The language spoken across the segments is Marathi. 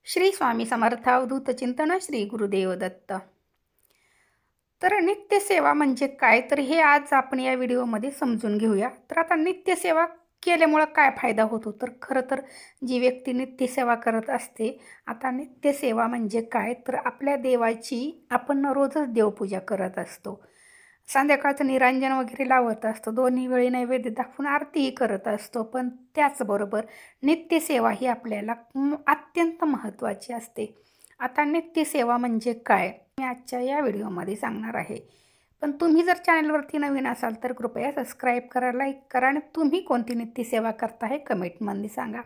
श्री स्वामी समर्थ अवधूत चिंतन श्री गुरुदेव दत्त। तर नित्यसेवा म्हणजे काय, तर हे आज आपण या व्हिडिओमध्ये समजून घेऊया। तर आता नित्यसेवा केल्यामुळे काय फायदा होतो, तर खरं तर जी व्यक्ती नित्यसेवा करत असते, आता नित्यसेवा म्हणजे काय, तर आपल्या देवाची आपण रोजच देवपूजा करत असतो। संध्याकाळचं निरांजन वगैरे लावत असतो, दोन्ही वेळी नैवेद्य दाखवून आरतीही करत असतो। पण त्याचबरोबर नित्यसेवा ही आपल्याला अत्यंत महत्त्वाची असते। आता नित्यसेवा म्हणजे काय, मी आजच्या या व्हिडिओमध्ये सांगणार आहे। पण तुम्ही जर चॅनलवरती नवीन असाल तर कृपया सबस्क्राईब करा, लाईक करा आणि तुम्ही कोणती नित्यसेवा करता हे कमेंटमध्ये सांगा।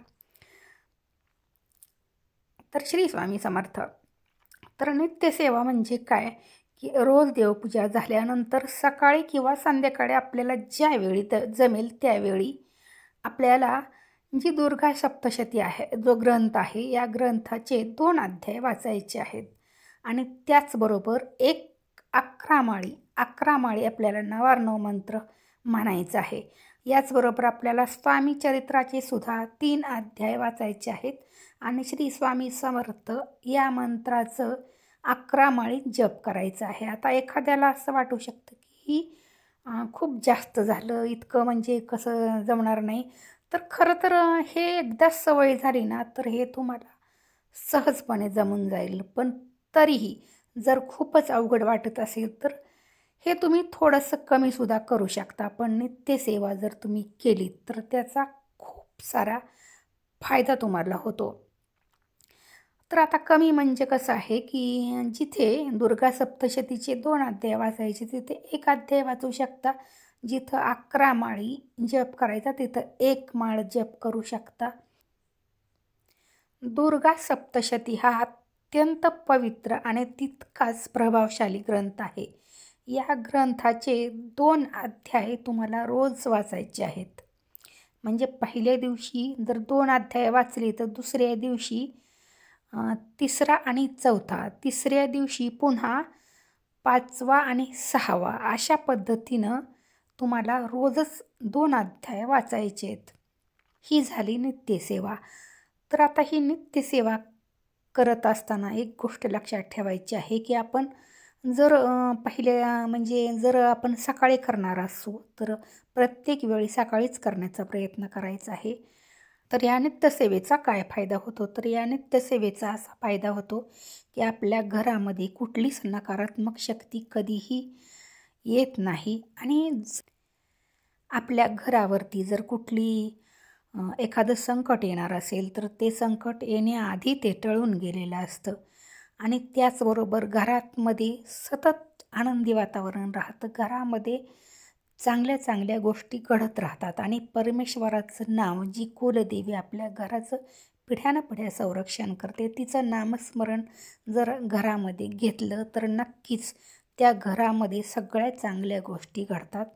तर श्री स्वामी समर्थ। तर नित्यसेवा म्हणजे काय की रोज देवपूजा झाल्यानंतर सकाळी किंवा संध्याकाळी आपल्याला ज्यावेळी जमेल त्यावेळी आपल्याला जी दुर्गा सप्तशती आहे, जो ग्रंथ आहे, या ग्रंथाचे 2 अध्याय वाचायचे आहेत आणि त्याचबरोबर 11 माळी आपल्याला नवार्णव मंत्र म्हणायचा आहे। याचबरोबर आपल्याला स्वामी चरित्राचे सुद्धा 3 अध्याय वाचायचे आहेत आणि श्री स्वामी समर्थ या मंत्राचं 11 माळी जप करायचा आहे। आता एखाद्याला असं वाटू शकतं की खूप जास्त झालं, इतकं म्हणजे कसं जमणार नाही। तर खरं तर हे एकदा सवय झाली ना तर हे तुम्हाला सहजपणे जमून जाईल। पण तरीही जर खूपच अवघड वाटत असेल तर हे तुम्ही थोडंसं कमीसुद्धा करू शकता। पण नित्यसेवा जर तुम्ही केली तर त्याचा खूप सारा फायदा तुम्हाला होतो। तर आता कमी म्हणजे कसं आहे की जिथे दुर्गा सप्तशतीचे 2 अध्याय वाचायचे तिथे 1 अध्याय वाचू शकता। जिथं 11 माळी जप करायचा तिथं 1 माळ जप करू शकता। दुर्गा सप्तशती हा अत्यंत पवित्र आणि तितकाच प्रभावशाली ग्रंथ आहे। या ग्रंथाचे 2 अध्याय तुम्हाला रोज वाचायचे आहेत। म्हणजे पहिल्या दिवशी जर 2 अध्याय वाचले तर दुसऱ्या दिवशी 3रा आणि 4था, तिसऱ्या दिवशी पुन्हा 5वा आणि 6वा अशा पद्धतीनं तुम्हाला रोजच 2 अध्याय वाचायचे आहेत। ही झाली नित्यसेवा। तर आता ही नित्यसेवा करत असताना एक गोष्ट लक्षात ठेवायची आहे की आपण जर जर आपण सकाळी करणार असू तर प्रत्येक वेळी सकाळीच करण्याचा प्रयत्न करायचा आहे। तर या नित्यसेवेचा काय फायदा होतो, तर या नित्यसेवेचा असा फायदा होतो की आपल्या घरामध्ये कुठलीच नकारात्मक शक्ती कधीही येत नाही आणि आपल्या घरावरती जर एखादं संकट येणार असेल तर ते संकट येण्याआधी ते टळून गेलेलं असतं आणि त्याचबरोबर घरामध्ये सतत आनंदी वातावरण राहतं। घरामध्ये चांगल्या चांगल्या गोष्टी घडत राहतात आणि परमेश्वराचं नाव, जी कुलदेवी आपल्या घराचं पिढ्यानपिढ्या संरक्षण करते, तिचं नामस्मरण जर घरामध्ये घेतलं तर नक्कीच त्या घरामध्ये सगळ्या चांगल्या गोष्टी घडतात।